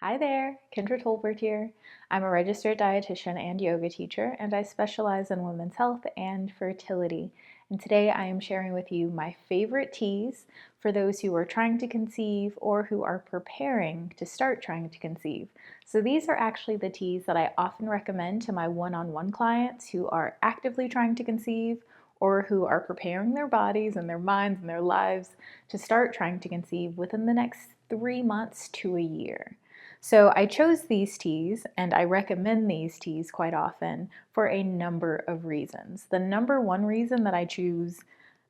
Hi there, Kendra Tolbert here. I'm a registered dietitian and yoga teacher, and I specialize in women's health and fertility. And today I am sharing with you my favorite teas for those who are trying to conceive or who are preparing to start trying to conceive. So these are actually the teas that I often recommend to my one-on-one clients who are actively trying to conceive or who are preparing their bodies and their minds and their lives to start trying to conceive within the next 3 months to a year. So I chose these teas and I recommend these teas quite often for a number of reasons. The number one reason that I choose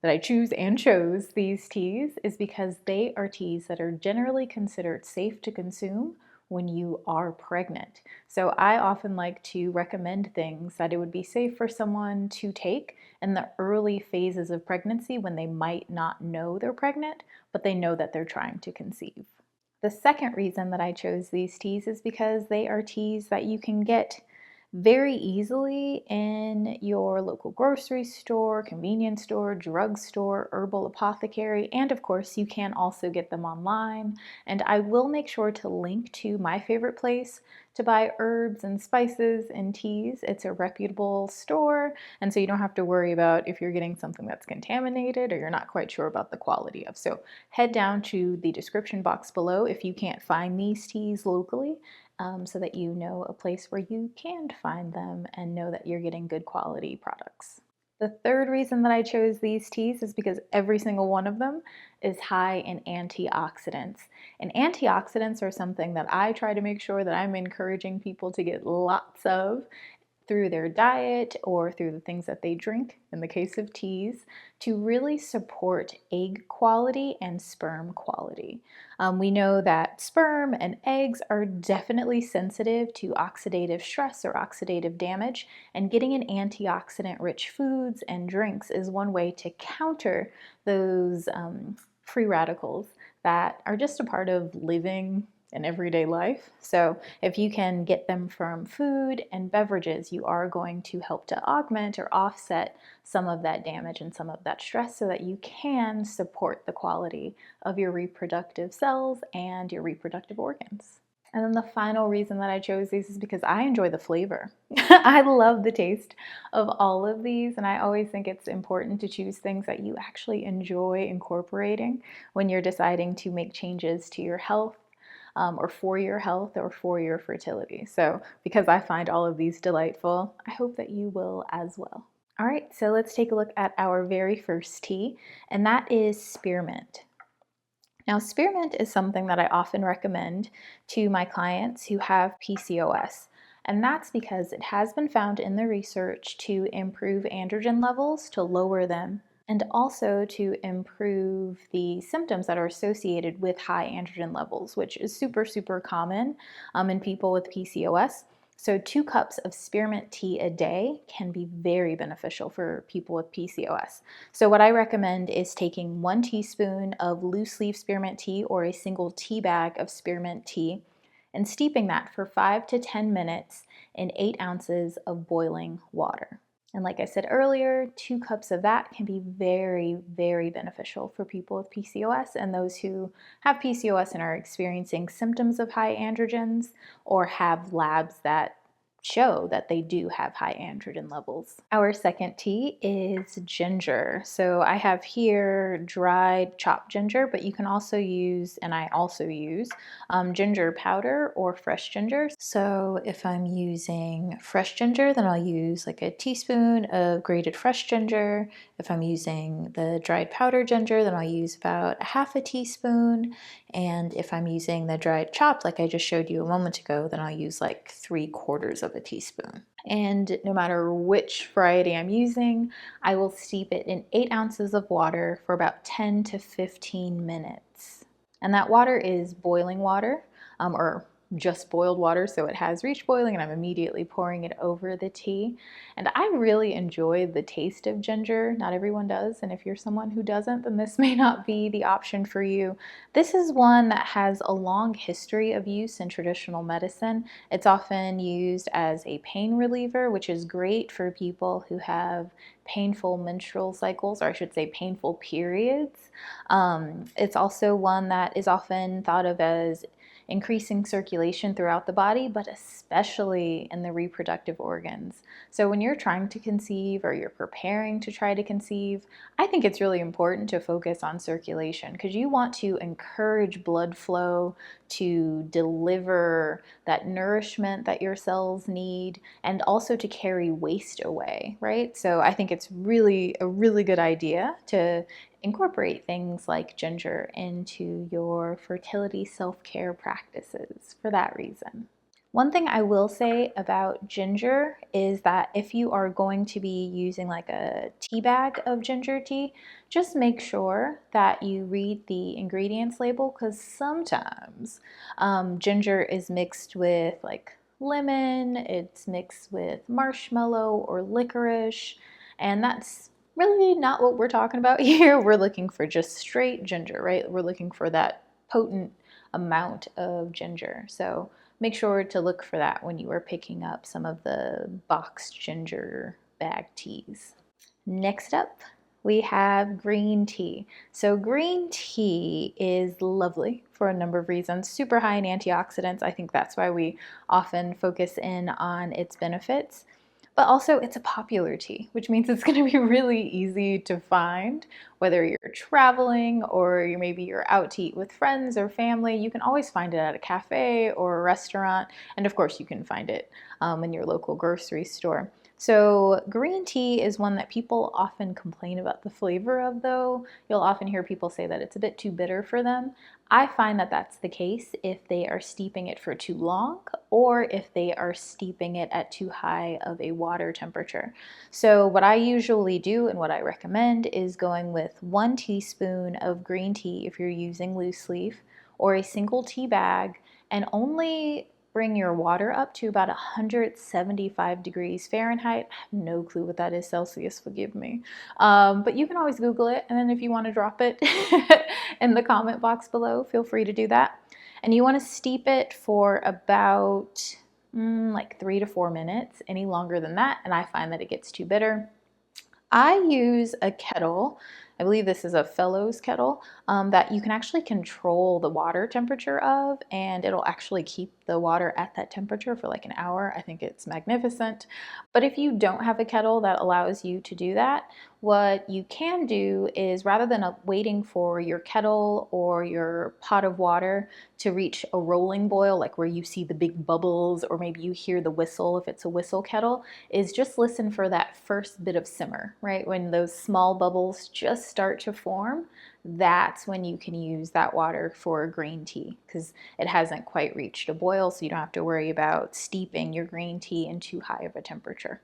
and chose these teas is because they are teas that are generally considered safe to consume when you are pregnant. So I often like to recommend things that it would be safe for someone to take in the early phases of pregnancy when they might not know they're pregnant, but they know that they're trying to conceive. The second reason that I chose these teas is because they are teas that you can get very easily in your local grocery store, convenience store, drugstore, herbal apothecary, and of course you can also get them online. And I will make sure to link to my favorite place to buy herbs and spices and teas. It's a reputable store, and so you don't have to worry about if you're getting something that's contaminated or you're not quite sure about the quality of. So head down to the description box below if you can't find these teas locally, so that you know a place where you can find them and know that you're getting good quality products. The third reason that I chose these teas is because every single one of them is high in antioxidants. And antioxidants are something that I try to make sure that I'm encouraging people to get lots of through their diet or through the things that they drink, in the case of teas, to really support egg quality and sperm quality. We know that sperm and eggs are definitely sensitive to oxidative stress or oxidative damage, and getting in antioxidant-rich foods and drinks is one way to counter those free radicals that are just a part of living in everyday life. So if you can get them from food and beverages, you are going to help to augment or offset some of that damage and some of that stress so that you can support the quality of your reproductive cells and your reproductive organs. And then the final reason that I chose these is because I enjoy the flavor. I love the taste of all of these, and I always think it's important to choose things that you actually enjoy incorporating when you're deciding to make changes to your health, or for your health or for your fertility. So because I find all of these delightful, I hope that you will as well. All right, so let's take a look at our very first tea, and that is spearmint. Now, spearmint is something that I often recommend to my clients who have PCOS. And that's because it has been found in the research to improve androgen levels, to lower them, and also to improve the symptoms that are associated with high androgen levels, which is super, super common in people with PCOS. So 2 cups of spearmint tea a day can be very beneficial for people with PCOS. So what I recommend is taking 1 teaspoon of loose leaf spearmint tea or a single tea bag of spearmint tea and steeping that for 5 to 10 minutes in 8 ounces of boiling water. And like I said earlier, 2 cups of that can be very, very beneficial for people with PCOS and those who have PCOS and are experiencing symptoms of high androgens or have labs that show that they do have high androgen levels. Our second tea is ginger. So I have here dried chopped ginger, but you can also use, and I also use, ginger powder or fresh ginger. So if I'm using fresh ginger, then I'll use like a teaspoon of grated fresh ginger. If I'm using the dried powder ginger, then I'll use about a half a teaspoon. And if I'm using the dried chopped, like I just showed you a moment ago, then I'll use like 3/4 of a teaspoon. And no matter which variety I'm using, I will steep it in 8 ounces of water for about 10 to 15 minutes. And that water is boiling water, or just boiled water, so it has reached boiling, and I'm immediately pouring it over the tea. And I really enjoy the taste of ginger. Not everyone does, and if you're someone who doesn't, then this may not be the option for you. This is one that has a long history of use in traditional medicine. It's often used as a pain reliever, which is great for people who have painful menstrual cycles, or I should say painful periods. It's also one that is often thought of as increasing circulation throughout the body, but especially in the reproductive organs. So when you're trying to conceive or you're preparing to try to conceive, I think it's really important to focus on circulation because you want to encourage blood flow to deliver that nourishment that your cells need and also to carry waste away, right? So I think it's really a really good idea to incorporate things like ginger into your fertility self-care practices for that reason. One thing I will say about ginger is that if you are going to be using like a tea bag of ginger tea, just make sure that you read the ingredients label because sometimes ginger is mixed with like lemon, it's mixed with marshmallow or licorice, and that's really not what we're talking about here. We're looking for just straight ginger, right? We're looking for that potent amount of ginger. So make sure to look for that when you are picking up some of the boxed ginger bag teas. Next up, we have green tea. So green tea is lovely for a number of reasons. Super high in antioxidants. I think that's why we often focus in on its benefits. But also it's a popular tea, which means it's going to be really easy to find, whether you're traveling or maybe you're out to eat with friends or family. You can always find it at a cafe or a restaurant, and of course you can find it in your local grocery store. So green tea is one that people often complain about the flavor of, though. You'll often hear people say that it's a bit too bitter for them. I find that that's the case if they are steeping it for too long or if they are steeping it at too high of a water temperature. So what I usually do and what I recommend is going with 1 teaspoon of green tea if you're using loose leaf or a single tea bag, and only bring your water up to about 175 degrees Fahrenheit. I have no clue what that is Celsius, forgive me. But you can always Google it, and then if you want to drop it in the comment box below, feel free to do that. And you want to steep it for about like 3 to 4 minutes. Any longer than that, and I find that it gets too bitter. I use a kettle. I believe this is a Fellows kettle that you can actually control the water temperature of, and it'll actually keep the water at that temperature for like an hour. I think it's magnificent. But if you don't have a kettle that allows you to do that, what you can do is rather than waiting for your kettle or your pot of water to reach a rolling boil, like where you see the big bubbles or maybe you hear the whistle if it's a whistle kettle, is just listen for that first bit of simmer, right? When those small bubbles just start to form, that's when you can use that water for green tea because it hasn't quite reached a boil, so you don't have to worry about steeping your green tea in too high of a temperature.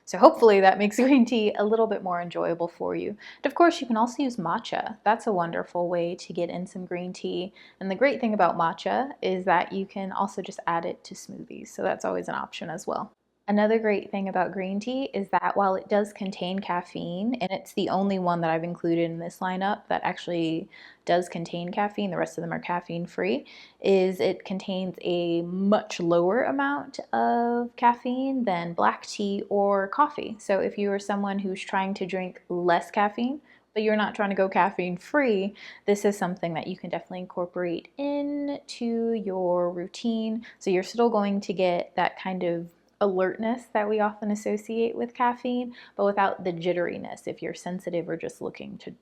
So hopefully that makes green tea a little bit more enjoyable for you. And of course, you can also use matcha. That's a wonderful way to get in some green tea. And the great thing about matcha is that you can also just add it to smoothies. So that's always an option as well. Another great thing about green tea is that while it does contain caffeine, and it's the only one that I've included in this lineup that actually does contain caffeine, the rest of them are caffeine free, is it contains a much lower amount of caffeine than black tea or coffee. So if you are someone who's trying to drink less caffeine, but you're not trying to go caffeine free, this is something that you can definitely incorporate into your routine. So you're still going to get that kind of alertness that we often associate with caffeine, but without the jitteriness if you're sensitive or just looking to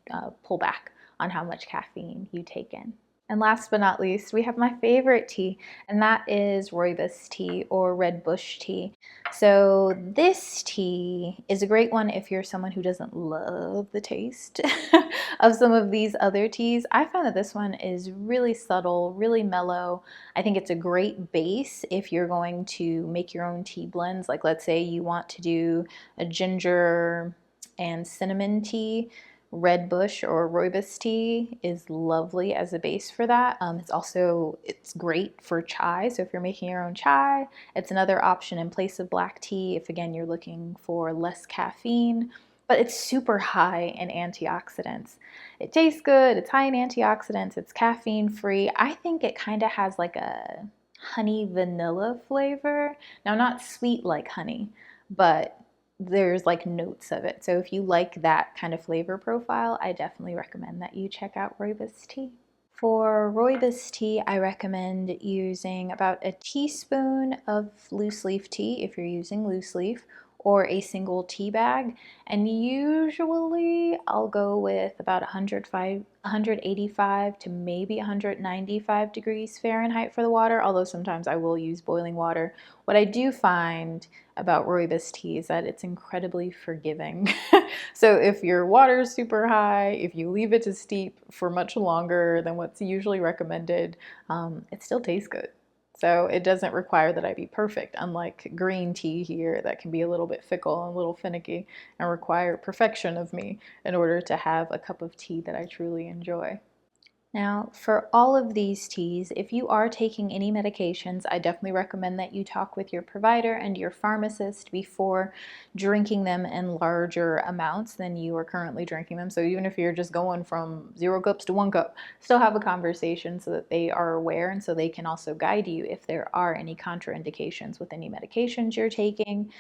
pull back on how much caffeine you take in. And last but not least, we have my favorite tea, and that is Rooibos tea or red bush tea. So this tea is a great one if you're someone who doesn't love the taste of some of these other teas. I find that this one is really subtle, really mellow. I think it's a great base if you're going to make your own tea blends. Like let's say you want to do a ginger and cinnamon tea. Red bush or Rooibos tea is lovely as a base for that. It's great for chai. So if you're making your own chai, it's another option in place of black tea if again you're looking for less caffeine. But it's super high in antioxidants. It tastes good, it's high in antioxidants, it's caffeine free. I think it kind of has like a honey vanilla flavor. Now not sweet like honey, but there's like notes of it. So if you like that kind of flavor profile, I definitely recommend that you check out Rooibos tea. For rooibos tea, I recommend using about a teaspoon of loose leaf tea if you're using loose leaf, or a single tea bag. And usually I'll go with about 185 to maybe 195 degrees Fahrenheit for the water, although sometimes I will use boiling water. What I do find about rooibos tea is that it's incredibly forgiving. So if your water is super high, if you leave it to steep for much longer than what's usually recommended, it still tastes good. So it doesn't require that I be perfect, unlike green tea here that can be a little bit fickle and a little finicky and require perfection of me in order to have a cup of tea that I truly enjoy. Now, for all of these teas, if you are taking any medications, I definitely recommend that you talk with your provider and your pharmacist before drinking them in larger amounts than you are currently drinking them. So even if you're just going from 0 cups to 1 cup, still have a conversation so that they are aware and so they can also guide you if there are any contraindications with any medications you're taking.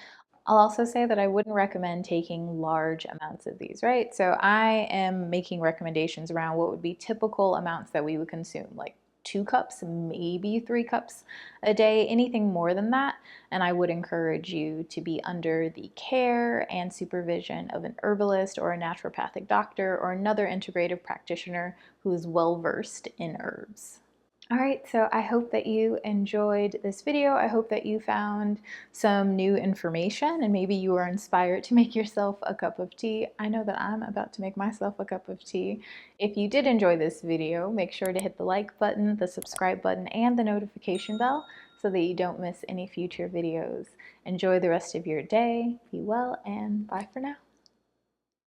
I'll also say that I wouldn't recommend taking large amounts of these, right? So I am making recommendations around what would be typical amounts that we would consume, like 2 cups, maybe 3 cups a day, anything more than that. And I would encourage you to be under the care and supervision of an herbalist or a naturopathic doctor or another integrative practitioner who is well versed in herbs. All right, so I hope that you enjoyed this video. I hope that you found some new information and maybe you were inspired to make yourself a cup of tea. I know that I'm about to make myself a cup of tea. If you did enjoy this video, make sure to hit the like button, the subscribe button, and the notification bell so that you don't miss any future videos. Enjoy the rest of your day, be well, and bye for now.